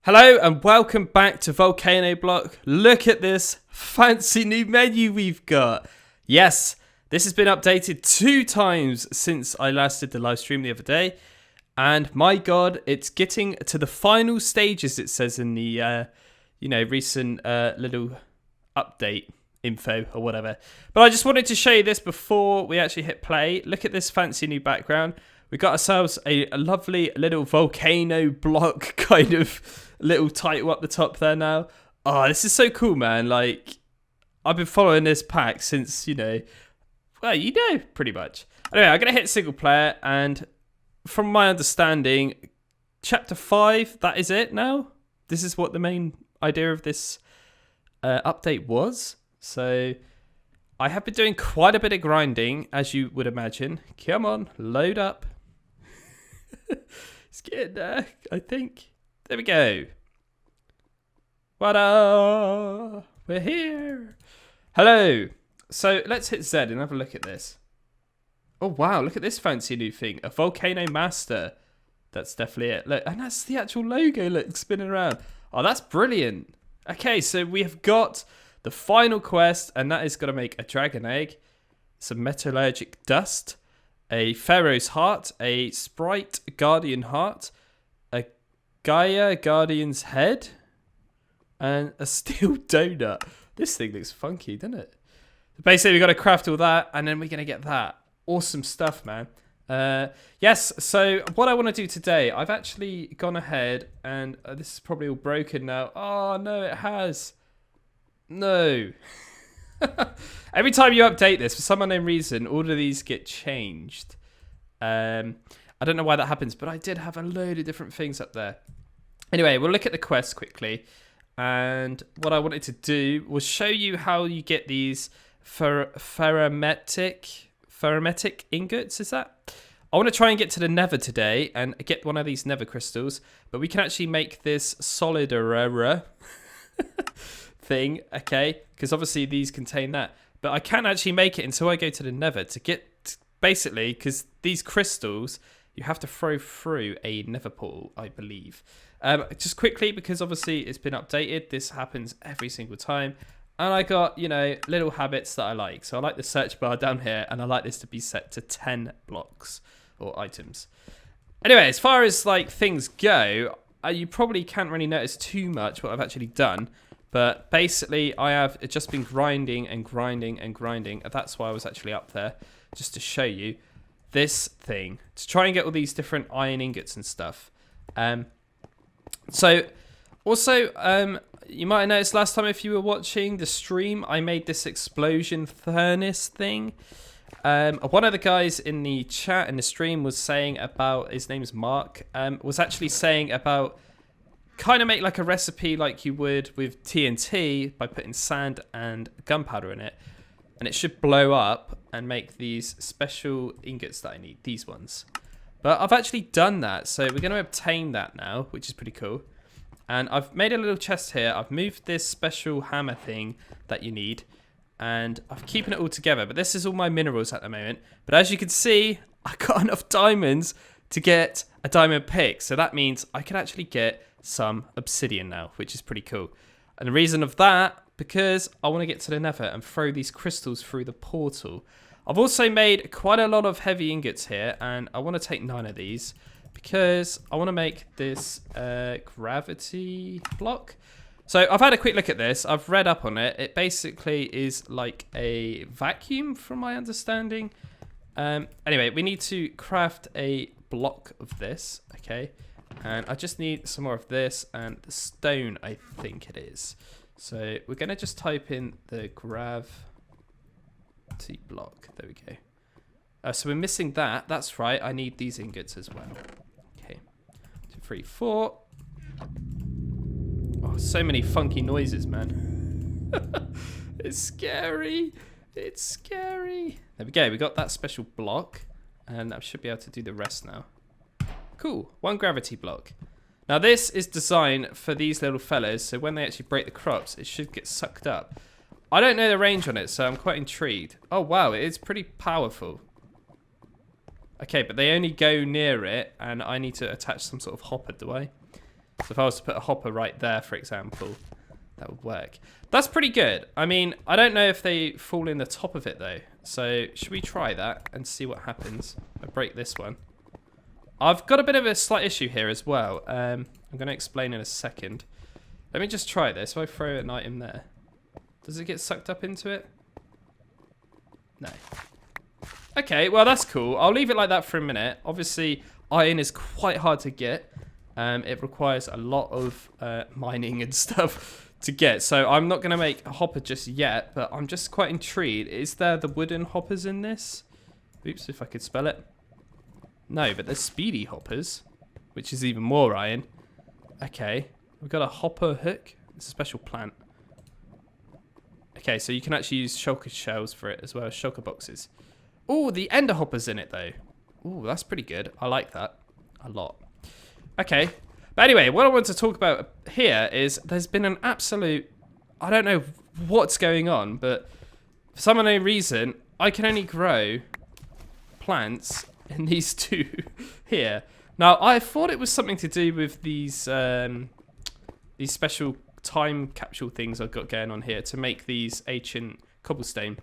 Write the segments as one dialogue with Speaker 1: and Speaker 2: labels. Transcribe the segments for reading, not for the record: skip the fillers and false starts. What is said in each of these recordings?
Speaker 1: Hello and welcome back to Volcano Block. Look at this fancy new menu we've got. Yes, this has been updated 2 times since I last did the live stream the other day. And my god, it's getting to the final stages, it says in the, recent little update info or whatever. But I just wanted to show you this before we actually hit play. Look at this fancy new background. We got ourselves a lovely little volcano block kind of little title up the top there now. Oh, this is so cool, man. Like, I've been following this pack since, pretty much. Anyway, I'm going to hit single player, and from my understanding, chapter 5, that is it now. This is what the main idea of this update was. So, I have been doing quite a bit of grinding, as you would imagine. Come on, load up. It's getting there, I think. There we go. What-da! We're here. Hello. So let's hit Z and have a look at this. Oh wow, look at this fancy new thing. A Volcano Master. That's definitely it. Look, and that's the actual logo, look, spinning around. Oh, that's brilliant. Okay, so we have got the final quest, and that is going to make a dragon egg, some metallurgic dust, a Pharaoh's heart, a Sprite Guardian heart, a Gaia Guardian's head, and a steel donut. This thing looks funky, doesn't it? So basically, we've got to craft all that, and then we're going to get that. Awesome stuff, man. Yes, so what I want to do today, I've actually gone ahead, and this is probably all broken now. Oh, no, it has. No. Every time you update this, for some unknown reason, all of these get changed. I don't know why that happens, but I did have a load of different things up there. Anyway, we'll look at the quest quickly. And what I wanted to do was show you how you get these ferrometic ingots, is that? I want to try and get to the Nether today and get one of these Nether crystals, but we can actually make this solid thing, okay? Because obviously these contain that. But I can't actually make it until I go to the Nether to get, basically, because these crystals, you have to throw through a Nether portal, I believe. Just quickly, because obviously it's been updated, this happens every single time. And I got, little habits that I like. So I like the search bar down here, and I like this to be set to 10 blocks or items. Anyway, as far as like things go, you probably can't really notice too much what I've actually done. But basically, I have just been grinding and grinding and grinding. And that's why I was actually up there, just to show you this thing. To try and get all these different iron ingots and stuff. So, also, you might have noticed last time if you were watching the stream, I made this explosion furnace thing. One of the guys in the chat in the stream was saying about, his name's Mark, was actually saying about kind of make like a recipe like you would with TNT by putting sand and gunpowder in it. And it should blow up and make these special ingots that I need, these ones. But I've actually done that, so we're going to obtain that now, which is pretty cool. And I've made a little chest here. I've moved this special hammer thing that you need. And I'm keeping it all together. But this is all my minerals at the moment. But as you can see, I got enough diamonds to get a diamond pick. So that means I can actually get some obsidian now, which is pretty cool. And the reason of that, because I want to get to the Nether and throw these crystals through the portal. I've also made quite a lot of heavy ingots here, and I want to take 9 of these because I want to make this gravity block. So I've had a quick look at this. I've read up on it. It basically is like a vacuum from my understanding. Anyway, we need to craft a block of this, okay? And I just need some more of this and the stone, I think it is. So we're going to just type in the gravity block. There we go. So we're missing that. That's right. I need these ingots as well. Okay. 2, 3, 4. Oh, so many funky noises, man. It's scary. It's scary. There we go. We got that special block. And I should be able to do the rest now. Cool. 1 gravity block. Now this is designed for these little fellas, so when they actually break the crops, it should get sucked up. I don't know the range on it, so I'm quite intrigued. Oh wow, it is pretty powerful. Okay, but they only go near it, and I need to attach some sort of hopper, do I? So if I was to put a hopper right there, for example, that would work. That's pretty good. I mean, I don't know if they fall in the top of it, though. So should we try that and see what happens? I break this one. I've got a bit of a slight issue here as well. I'm going to explain in a second. Let me just try this. If I throw an item there, does it get sucked up into it? No. Okay, well, that's cool. I'll leave it like that for a minute. Obviously, iron is quite hard to get. It requires a lot of mining and stuff to get. So I'm not going to make a hopper just yet, but I'm just quite intrigued. Is there the wooden hoppers in this? Oops, if I could spell it. No, but there's speedy hoppers, which is even more iron. Okay, we've got a hopper hook. It's a special plant. Okay, so you can actually use shulker shells for it as well as shulker boxes. Oh, the ender hopper's in it though. Oh, that's pretty good. I like that a lot. Okay, but anyway, what I want to talk about here is there's been an absolute, I don't know what's going on, but for some unknown reason, I can only grow plants in these two here. Now, I thought it was something to do with these special time capsule things I've got going on here to make these ancient cobblestone.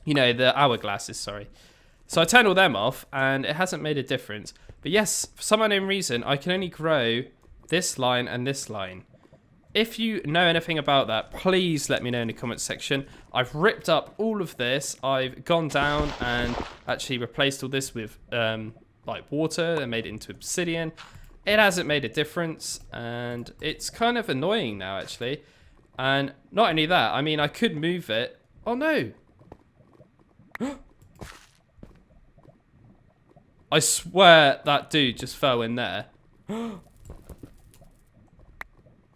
Speaker 1: You know, the hourglasses, sorry. So I turned all them off, and it hasn't made a difference. But yes, for some unknown reason, I can only grow this line and this line. If you know anything about that, please let me know in the comments section. I've ripped up all of this. I've gone down and actually replaced all this with like water and made it into obsidian. It hasn't made a difference, and it's kind of annoying now, actually. And not only that, I mean, I could move it. Oh, no. I swear that dude just fell in there.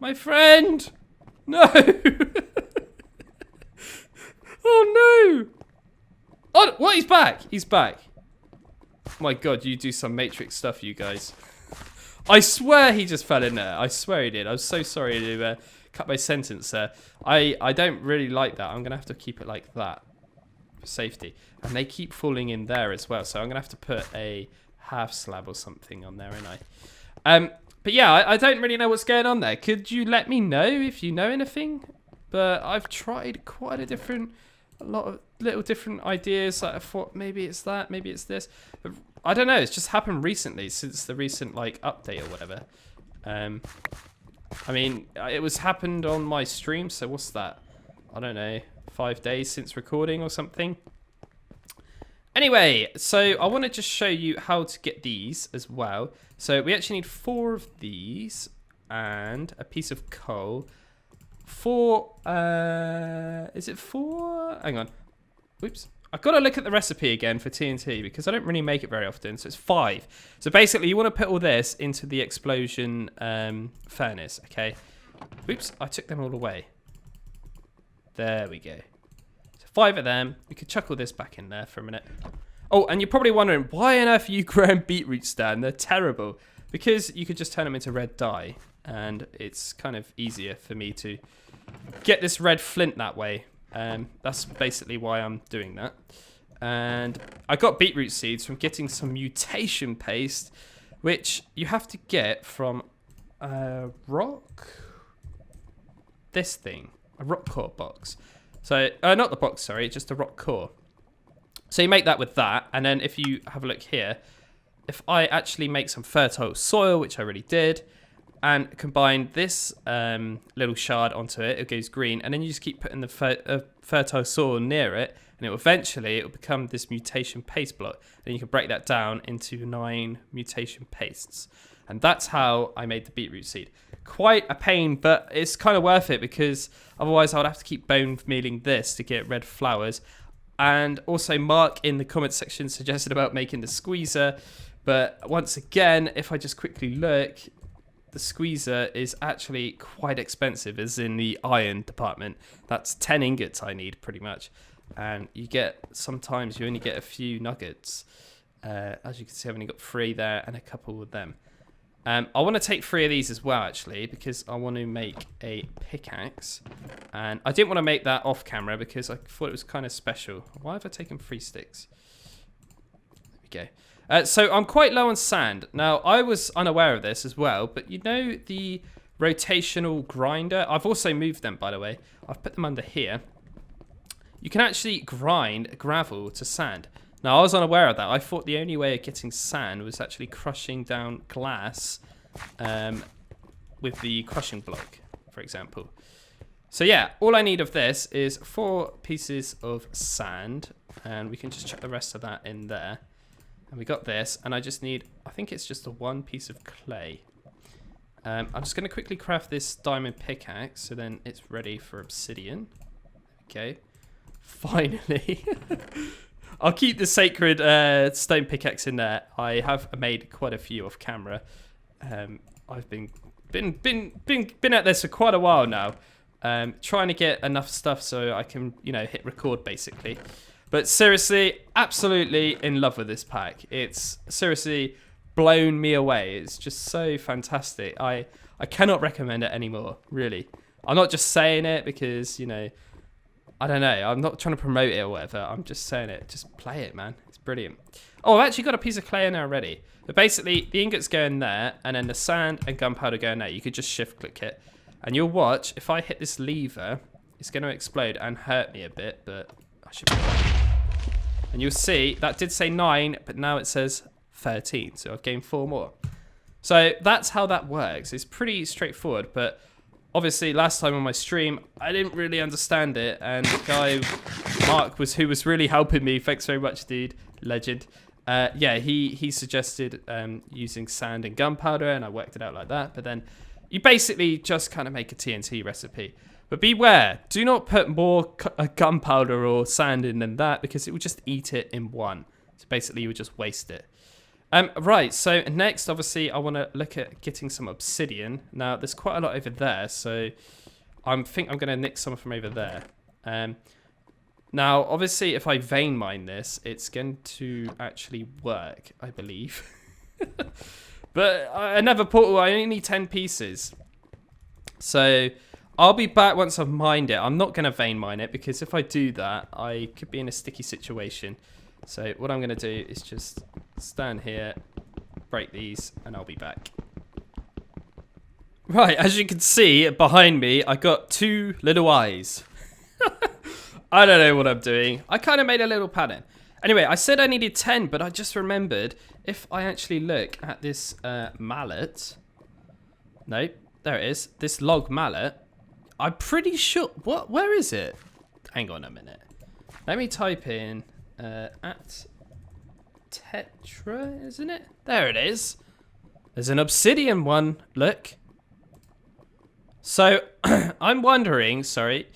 Speaker 1: My friend! No! Oh, no! Oh, what? He's back! He's back. My God, you do some Matrix stuff, you guys. I swear he just fell in there. I swear he did. I was so sorry to cut my sentence there. I don't really like that. I'm going to have to keep it like that for safety. And they keep falling in there as well. So I'm going to have to put a half slab or something on there, ain't I? But yeah, I don't really know what's going on there. Could you let me know if you know anything? But I've tried quite a lot of little different ideas. Like I thought maybe it's that, maybe it's this. But I don't know. It's just happened recently since the recent like update or whatever. I mean, it was happened on my stream. So what's that? I don't know. 5 days since recording or something. Anyway, so I want to just show you how to get these as well. So we actually need 4 of these and a piece of coal. 4, is it 4? Hang on. Whoops. I've got to look at the recipe again for TNT because I don't really make it very often. So it's 5. So basically you want to put all this into the explosion furnace, okay? Whoops, I took them all away. There we go. 5 of them. We could chuck all this back in there for a minute. Oh, and you're probably wondering, why on earth are you growing beetroots, Dan? They're terrible. Because you could just turn them into red dye. And it's kind of easier for me to get this red flint that way. That's basically why I'm doing that. And I got beetroot seeds from getting some mutation paste, which you have to get from a rock... This thing. A rock core box. So, not the box, sorry, just a rock core. So you make that with that, and then if you have a look here, if I actually make some fertile soil, which I already did, and combine this little shard onto it, it goes green, and then you just keep putting the fertile soil near it, and it will eventually become this mutation paste block, and you can break that down into 9 mutation pastes. And that's how I made the beetroot seed. Quite a pain, but it's kind of worth it because otherwise I would have to keep bone mealing this to get red flowers. And also Mark in the comment section suggested about making the squeezer. But once again, if I just quickly look, the squeezer is actually quite expensive, as in the iron department. That's 10 ingots I need pretty much. And you get, sometimes you only get a few nuggets. As you can see, I've only got 3 there and a couple of them. I want to take 3 of these as well, actually, because I want to make a pickaxe. And I didn't want to make that off camera because I thought it was kind of special. Why have I taken 3 sticks? There we go. So I'm quite low on sand. Now, I was unaware of this as well, but you know the rotational grinder? I've also moved them, by the way. I've put them under here. You can actually grind gravel to sand. Now, I was unaware of that. I thought the only way of getting sand was actually crushing down glass with the crushing block, for example. So yeah, all I need of this is 4 pieces of sand, and we can just chuck the rest of that in there. And we got this, and I just need, I think it's just a 1 piece of clay. I'm just going to quickly craft this diamond pickaxe, so then it's ready for obsidian. Okay, finally. I'll keep the sacred stone pickaxe in there. I have made quite a few off camera. I've been at this for quite a while now, trying to get enough stuff so I can, you know, hit record basically. But seriously, absolutely in love with this pack. It's seriously blown me away. It's just so fantastic. I cannot recommend it anymore, really. I'm not just saying it because, you know, I don't know. I'm not trying to promote it or whatever. I'm just saying it. Just play it, man. It's brilliant. Oh, I've actually got a piece of clay in there already. But basically, the ingots go in there, and then the sand and gunpowder go in there. You could just shift click it. And you'll watch, if I hit this lever, it's going to explode and hurt me a bit, but I should be fine. And you'll see, that did say 9, but now it says 13. So I've gained 4 more. So that's how that works. It's pretty straightforward, but obviously last time on my stream, I didn't really understand it. And the guy, Mark, who was really helping me. Thanks very much, dude. Legend. Yeah, he suggested using sand and gunpowder, and I worked it out like that. But then you basically just kind of make a TNT recipe. But beware, do not put more gunpowder or sand in than that, because it will just eat it in one. So basically you would just waste it. Right, so next, obviously, I want to look at getting some obsidian. Now, there's quite a lot over there, so I think I'm going to nick some from over there. Now, obviously, if I vein mine this, it's going to actually work, I believe. But another portal, I only need 10 pieces. So I'll be back once I've mined it. I'm not going to vein mine it, because if I do that, I could be in a sticky situation. So what I'm going to do is just stand here, break these, and I'll be back. Right, as you can see behind me, I got 2 little eyes. I don't know what I'm doing. I kind of made a little pattern. Anyway, I said I needed 10, but I just remembered if I actually look at this mallet. No, there it is. This log mallet. I'm pretty sure. What? Where is it? Hang on a minute. Let me type in at Tetra, isn't it? There it is. There's an obsidian one. Look. So I'm wondering, sorry,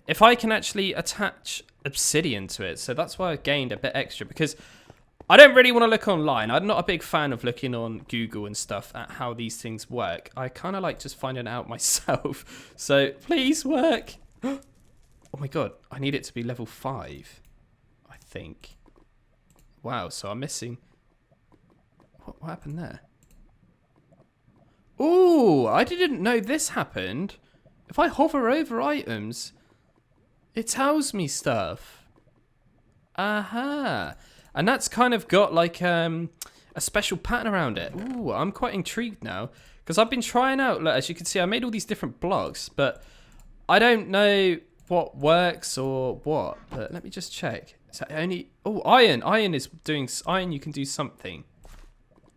Speaker 1: if I can actually attach obsidian to it. So that's why I gained a bit extra, because I don't really want to look online. I'm not a big fan of looking on Google and stuff at how these things work. I kind of like just finding out myself. So please work. Oh my god, I need it to be level 5, I think. Wow, so I'm missing. What happened there? Oh, I didn't know this happened. If I hover over items, it tells me stuff. Aha. And that's kind of got like a special pattern around it. Ooh, I'm quite intrigued now, because I've been trying out, look, as you can see, I made all these different blocks, but I don't know what works or what. But let me just check. So only, oh, iron. Iron is doing, iron you can do something.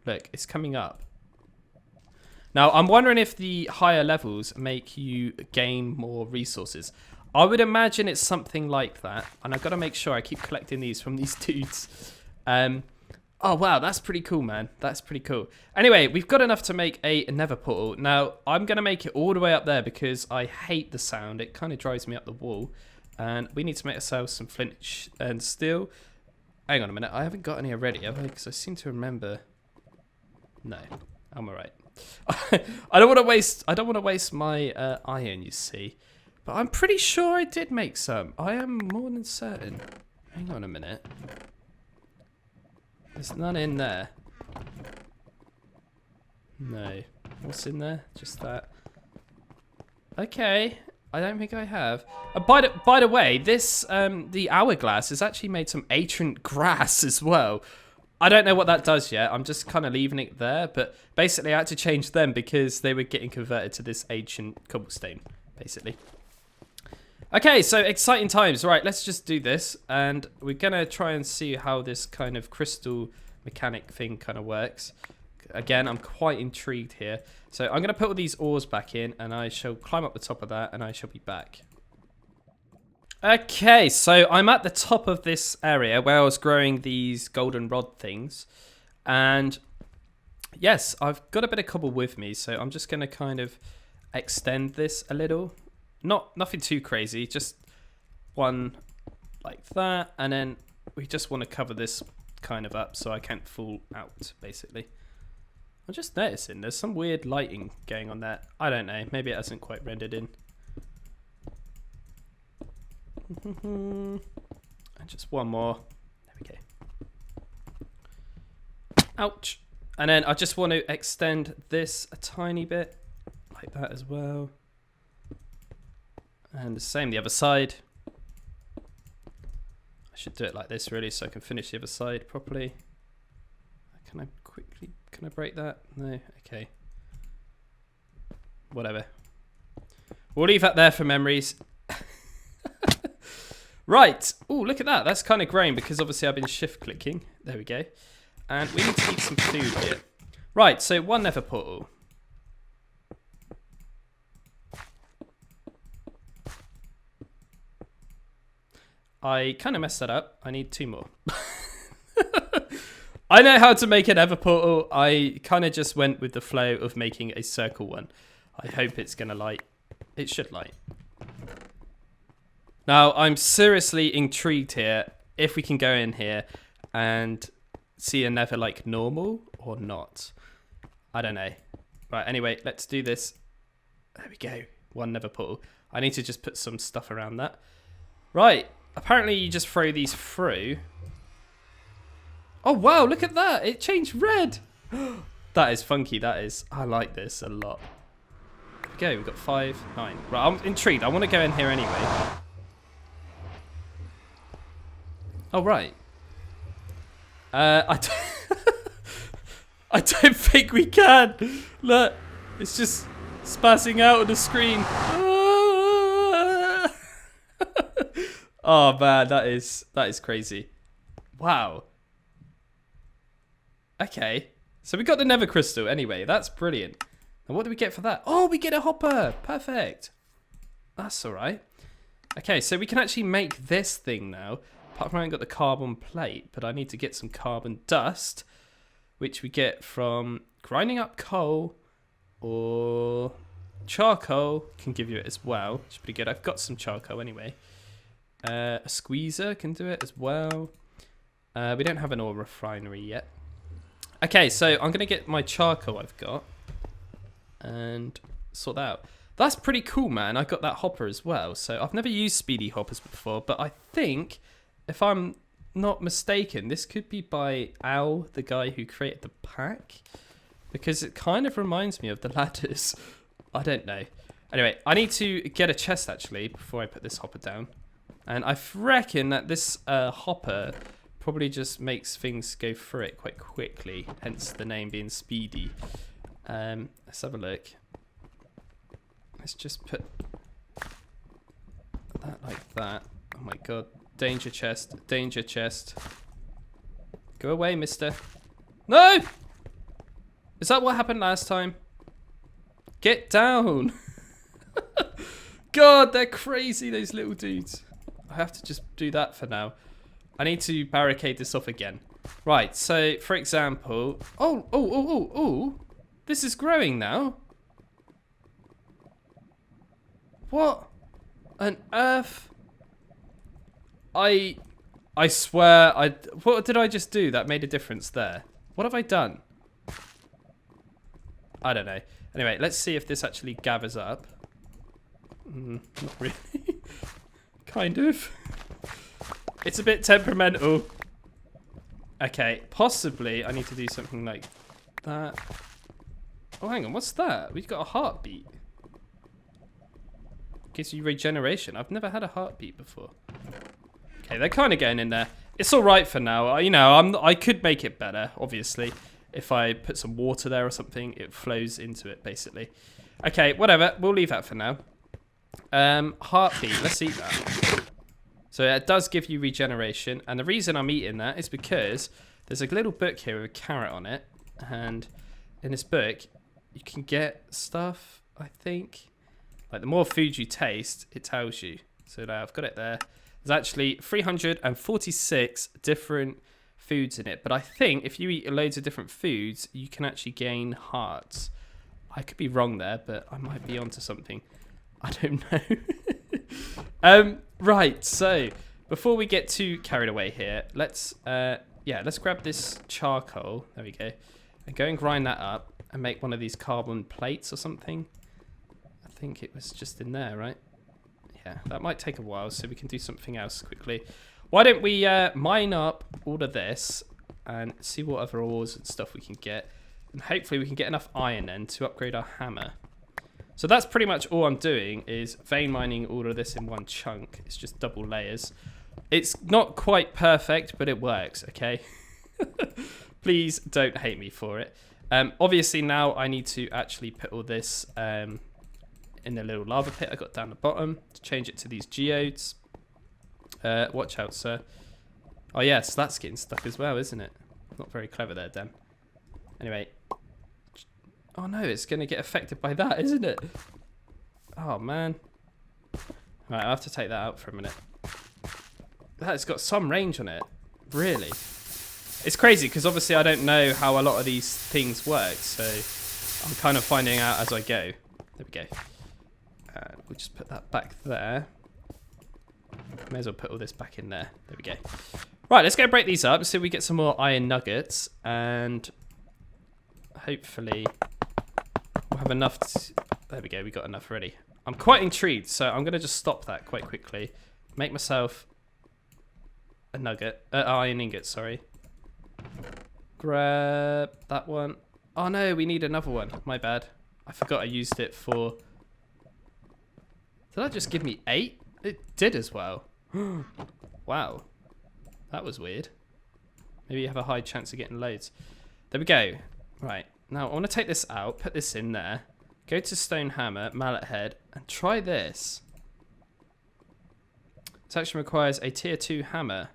Speaker 1: Look, it's coming up. Now, I'm wondering if the higher levels make you gain more resources. I would imagine it's something like that. And I've got to make sure I keep collecting these from these dudes. Oh, wow. That's pretty cool, man. That's pretty cool. Anyway, we've got enough to make a nether portal. Now, I'm going to make it all the way up there because I hate the sound. It kind of drives me up the wall. And we need to make ourselves some flint and steel. Hang on a minute. I haven't got any already, have I? Because I seem to remember. No, I'm all right. I don't want to waste. I don't want to waste my iron. You see. But I'm pretty sure I did make some. I am more than certain. Hang on a minute. There's none in there. No. What's in there? Just that. Okay. I don't think I have. By the way, this the hourglass has actually made some ancient grass as well. I don't know what that does yet. I'm just kind of leaving it there. But basically, I had to change them because they were getting converted to this ancient cobblestone, basically. Okay, so exciting times. Right, let's just do this. And we're going to try and see how this kind of crystal mechanic thing kind of works. Again, I'm quite intrigued here. So I'm going to put all these ores back in, and I shall climb up the top of that, and I shall be back. Okay, so I'm at the top of this area where I was growing these golden rod things. And yes, I've got a bit of cobble with me, so I'm just going to kind of extend this a little. Nothing too crazy, just one like that. And then we just want to cover this kind of up so I can't fall out, basically. I'm just noticing there's some weird lighting going on there. I don't know, maybe it hasn't quite rendered in. And just one more. There we go. Ouch. And then I just want to extend this a tiny bit like that as well. And the same the other side. I should do it like this really so I can finish the other side properly. Can I break that? No, okay. Whatever. We'll leave that there for memories. Right. Oh, look at that. That's kind of growing because obviously I've been shift clicking. There we go. And we need to eat some food here. Right, so one nether portal. I kind of messed that up. I need 2 more. I know how to make an nether portal. I kind of just went with the flow of making a circle one. I hope it's going to light. It should light. Now, I'm seriously intrigued here if we can go in here and see a nether like normal or not. I don't know. Right, anyway, let's do this. There we go. One nether portal. I need to just put some stuff around that. Right, apparently you just throw these through. Oh, wow, look at that. It changed red. That is funky, that is. I like this a lot. Okay, we've got 5, 9. Right, I'm intrigued. I want to go in here anyway. Oh, right. I don't think we can. Look, it's just spazzing out on the screen. Oh, man, that is crazy. Wow. Okay. So we got the nether crystal anyway. That's brilliant. And what do we get for that? Oh, we get a hopper. Perfect. That's all right. Okay, so we can actually make this thing now. Apart from I haven't got the carbon plate, but I need to get some carbon dust, which we get from grinding up coal or charcoal. Can give you it as well. It's pretty good. I've got some charcoal anyway. A squeezer can do it as well. We don't have an ore refinery yet. Okay, so I'm going to get my charcoal I've got and sort that out. That's pretty cool, man. I got that hopper as well. So I've never used speedy hoppers before, but I think, if I'm not mistaken, this could be by Al, the guy who created the pack, because it kind of reminds me of the ladders. I don't know. Anyway, I need to get a chest actually before I put this hopper down. And I reckon that this hopper probably just makes things go through it quite quickly, hence the name being speedy. Let's have a look. Let's just put that like that. Oh my god. Danger chest. Danger chest. Go away, mister. No! Is that what happened last time? Get down! God, they're crazy, those little dudes. I have to just do that for now. I need to barricade this off again. Right, so, for example... Oh! This is growing now. What on earth? I swear, what did I just do that made a difference there? What have I done? I don't know. Anyway, let's see if this actually gathers up. Not really. Kind of. It's a bit temperamental. Okay, possibly I need to do something like that. Oh, hang on, what's that? We've got a heartbeat. Gives you regeneration. I've never had a heartbeat before. Okay, they're kind of getting in there. It's all right for now. You know, I could make it better, obviously. If I put some water there or something, it flows into it, basically. Okay, whatever. We'll leave that for now. Heartbeat. Let's eat that. So it does give you regeneration. And the reason I'm eating that is because there's a little book here with a carrot on it. And in this book, you can get stuff, I think. Like, the more food you taste, it tells you. So now I've got it there. There's actually 346 different foods in it. But I think if you eat loads of different foods, you can actually gain hearts. I could be wrong there, but I might be onto something. I don't know. Right, so before we get too carried away here, let's grab this charcoal. There we go. And go and grind that up and make one of these carbon plates or something. I think it was just in there, right? Yeah, that might take a while, so we can do something else quickly. Why don't we mine up all of this and see what other ores and stuff we can get. And hopefully we can get enough iron then to upgrade our hammer. So that's pretty much all I'm doing is vein mining all of this in one chunk. It's just double layers. It's not quite perfect, but it works, okay? Please don't hate me for it. Obviously now I need to actually put all this in the little lava pit I got down the bottom to change it to these geodes. Watch out, sir. Oh yes, that's getting stuck as well, isn't it? Not very clever there, Dan. Anyway. Oh no, it's going to get affected by that, isn't it? Oh man. Right, I'll have to take that out for a minute. That's got some range on it. Really? It's crazy because obviously I don't know how a lot of these things work, so I'm kind of finding out as I go. There we go. We'll just put that back there. May as well put all this back in there. There we go. Right, let's go break these up so we get some more iron nuggets, and hopefully we'll have enough to... There we go, we got enough already. I'm quite intrigued, so I'm going to just stop that quite quickly. Make myself a nugget. Iron ingot, sorry. Grab that one. Oh no, we need another one. My bad. I forgot I used it for... Did that just give me 8? It did as well. Wow. That was weird. Maybe you have a high chance of getting loads. There we go. Right. Now, I want to take this out, put this in there, go to stone hammer, mallet head, and try this. This actually requires a tier 2 hammer.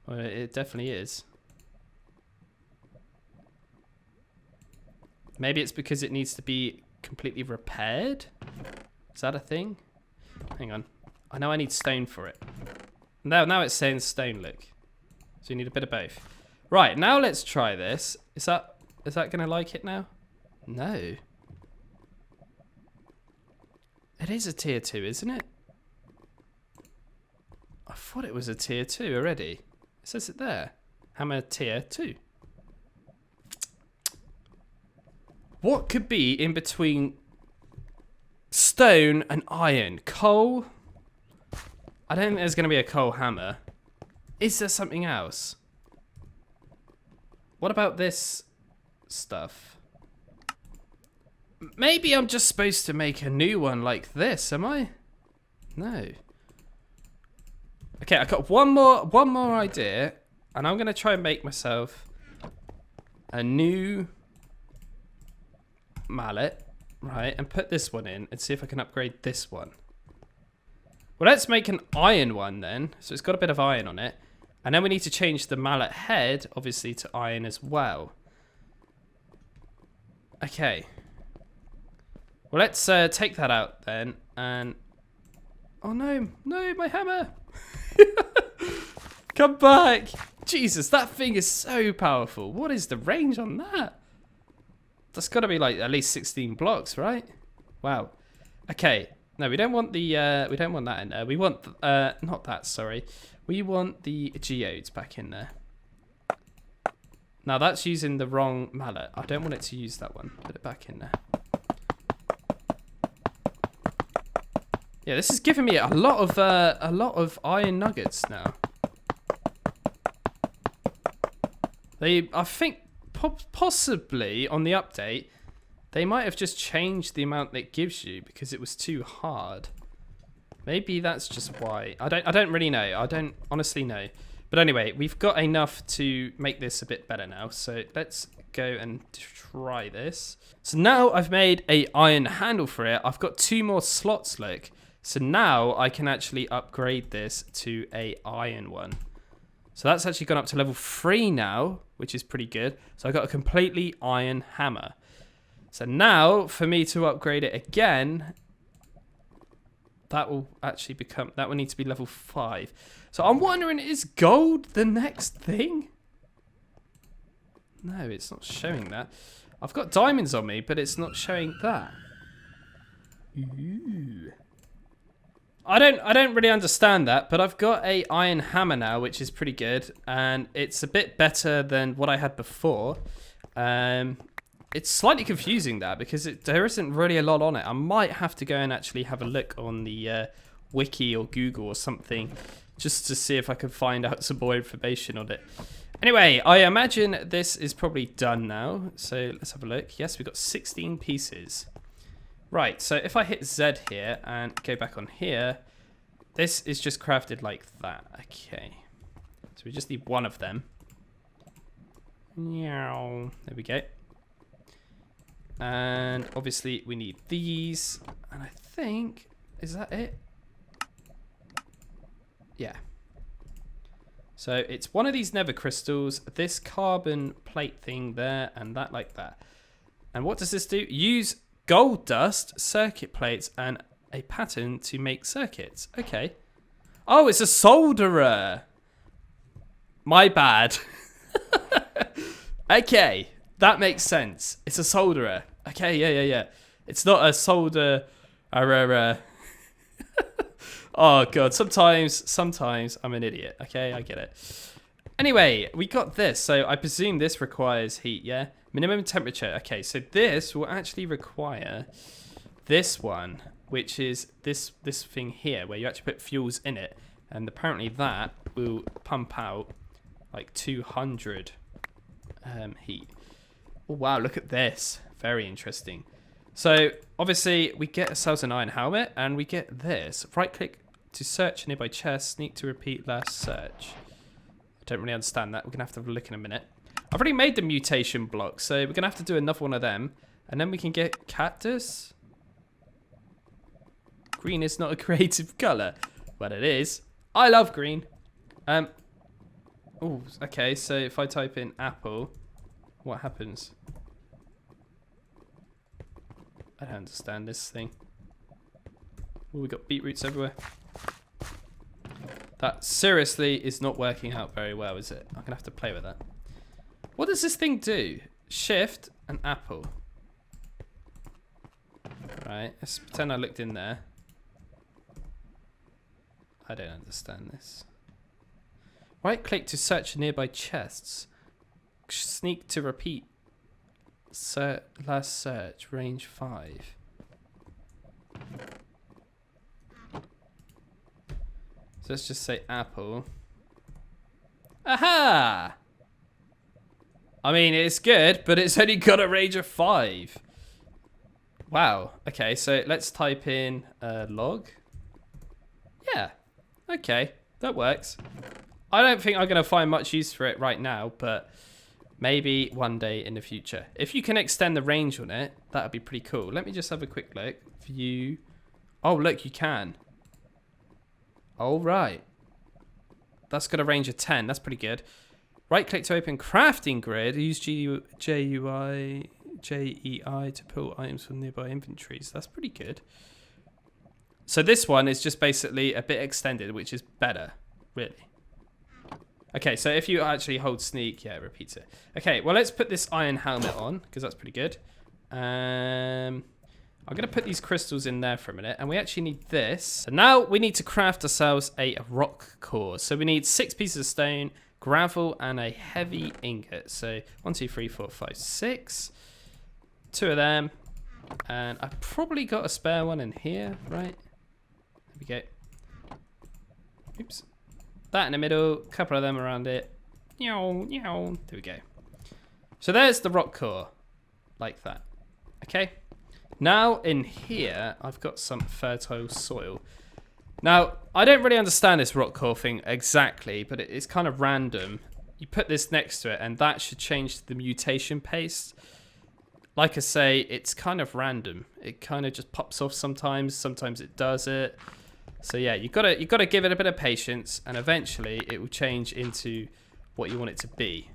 Speaker 1: Well, it definitely is. Maybe it's because it needs to be completely repaired? Is that a thing? Hang on. I know I need stone for it. Now it's saying stone, look. So you need a bit of both. Right, now let's try this. Is that going to like it now? No. It is a tier 2, isn't it? I thought it was a tier 2 already. It says it there. Hammer tier 2. What could be in between stone and iron? Coal? I don't think there's going to be a coal hammer. Is there something else? What about this stuff? Maybe I'm just supposed to make a new one like this, am I? No. Okay, I got one more idea, and I'm going to try and make myself a new mallet, right, and put this one in and see if I can upgrade this one. Well, let's make an iron one then. So it's got a bit of iron on it. And then we need to change the mallet head, obviously, to iron as well. Okay. Well, let's take that out then. And... Oh, no. No, my hammer. Come back. Jesus, that thing is so powerful. What is the range on that? That's got to be like at least 16 blocks, right? Wow. Okay. No, we don't want the we don't want that in there. We want not that, sorry. We want the geodes back in there. Now that's using the wrong mallet. I don't want it to use that one. Put it back in there. Yeah, this is giving me a lot of iron nuggets now. I think possibly on the update they might have just changed the amount that it gives you because it was too hard. Maybe that's just why. I don't really know. I don't honestly know. But anyway, we've got enough to make this a bit better now. So let's go and try this. So now I've made a iron handle for it. I've got 2 more slots, look. So now I can actually upgrade this to a iron one. So that's actually gone up to level 3 now, which is pretty good. So I got a completely iron hammer. So now for me to upgrade it again, that will actually become, that will need to be level 5. So I'm wondering, is gold the next thing? No, it's not showing that. I've got diamonds on me, but it's not showing that. Ooh. I don't really understand that, but I've got a iron hammer now, which is pretty good, and it's a bit better than what I had before. It's slightly confusing that because there isn't really a lot on it. I might have to go and actually have a look on the wiki or Google or something just to see if I can find out some more information on it. Anyway, I imagine this is probably done now. So let's have a look. Yes, we've got 16 pieces. Right, so if I hit Z here and go back on here, this is just crafted like that. Okay. So we just need 1 of them. There we go. And obviously we need these. And I think, is that it? Yeah. So it's 1 of these nether crystals, this carbon plate thing there, and that like that. And what does this do? Use gold dust, circuit plates, and a pattern to make circuits. Okay. Oh, it's a solderer. My bad. Okay. That makes sense. It's a solderer. Okay, yeah. It's not a solder. Oh god, sometimes I'm an idiot. Okay, I get it. Anyway, we got this. So I presume this requires heat, yeah? Minimum temperature. Okay, so this will actually require this one, which is this thing here, where you actually put fuels in it. And apparently that will pump out like 200 heat. Oh, wow, look at this. Very interesting. So, obviously, we get ourselves an iron helmet, and we get this. Right-click to search a nearby chest, sneak to repeat last search. I don't really understand that. We're going to have to have a look in a minute. I've already made the mutation block, so we're going to have to do another one of them. And then we can get cactus. Green is not a creative colour. But it is. I love green. Oh, okay, so if I type in apple... what happens? I don't understand this thing. Oh, we got beetroots everywhere. That seriously is not working out very well, is it? I'm gonna have to play with that. What does this thing do? Shift and apple. Right, let's pretend I looked in there. I don't understand this. Right click to search nearby chests. Sneak to repeat. Last search, range 5. So let's just say apple. Aha! I mean, it's good, but it's only got a range of 5. Wow. Okay, so let's type in log. Yeah. Okay, that works. I don't think I'm going to find much use for it right now, but... maybe one day in the future. If you can extend the range on it, that would be pretty cool. Let me just have a quick look. View. Oh, look, you can. All right. That's got a range of 10. That's pretty good. Right click to open crafting grid. Use JEI to pull items from nearby inventories. That's pretty good. So this one is just basically a bit extended, which is better, really. Okay, so if you actually hold sneak, yeah, it repeats it. Okay, well, let's put this iron helmet on, because that's pretty good. I'm going to put these crystals in there for a minute, and we actually need this. So now we need to craft ourselves a rock core. So we need 6 pieces of stone, gravel, and a heavy ingot. So 1, 2, 3, 4, 5, 6. 2 of them. And I've probably got a spare one in here, right? There we go. Oops. That in the middle, a couple of them around it. There we go. So there's the rock core, like that. Okay. Now in here, I've got some fertile soil. Now, I don't really understand this rock core thing exactly, but it's kind of random. You put this next to it, and that should change to the mutation paste. Like I say, it's kind of random. It kind of just pops off sometimes. Sometimes it does it. So yeah, you gotta give it a bit of patience, and eventually it will change into what you want it to be.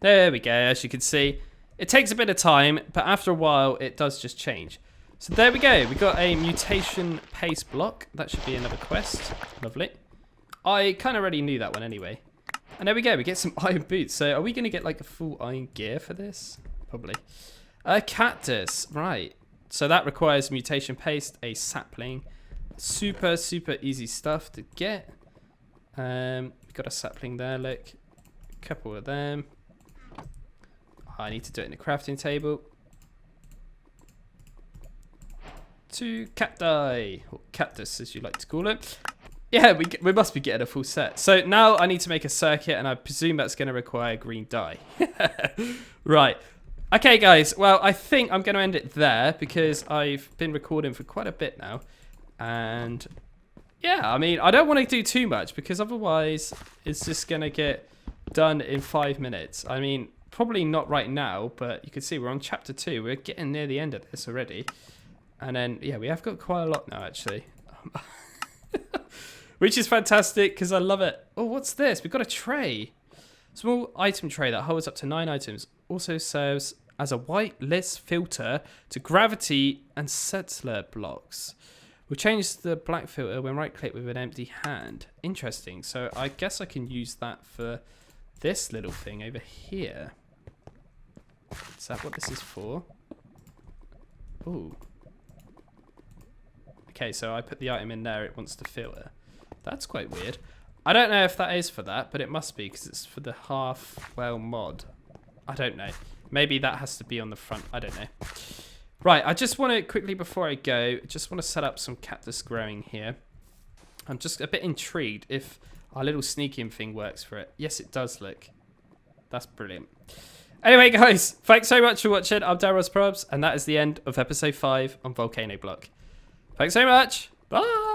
Speaker 1: There we go. As you can see, it takes a bit of time, but after a while, it does just change. So there we go. We got a mutation paste block. That should be another quest. Lovely. I kind of already knew that one anyway. And there we go. We get some iron boots. So are we going to get like a full iron gear for this? Probably. A cactus. Right. So that requires mutation paste, a sapling. Super, super easy stuff to get. We've got a sapling there. Look. A couple of them. I need to do it in the crafting table. 2 cacti, or cactus as you like to call it. Yeah, we must be getting a full set. So now I need to make a circuit, and I presume that's going to require green dye. Right. Okay, guys. Well, I think I'm going to end it there because I've been recording for quite a bit now. And yeah, I mean, I don't want to do too much because otherwise it's just going to get done in 5 minutes. I mean, probably not right now, but you can see we're on chapter 2. We're getting near the end of this already. And then, yeah, we have got quite a lot now, actually. Which is fantastic, because I love it. Oh, what's this? We've got a tray. Small item tray that holds up to 9 items. Also serves as a white list filter to gravity and settler blocks. We'll change the black filter when right-click with an empty hand. Interesting. So I guess I can use that for this little thing over here. Is that what this is for? Ooh. Okay, so I put the item in there, it wants to filter. That's quite weird. I don't know if that is for that, but it must be because it's for the Hearth Well mod. I don't know. Maybe that has to be on the front. I don't know. Right, I just want to quickly, before I go, just want to set up some cactus growing here. I'm just a bit intrigued if our little sneaking thing works for it. Yes, it does, look. That's brilliant. Anyway, guys, thanks so much for watching. I'm DanRobzProbz, and that is the end of episode 5 on Volcano Block. Thanks so much. Bye.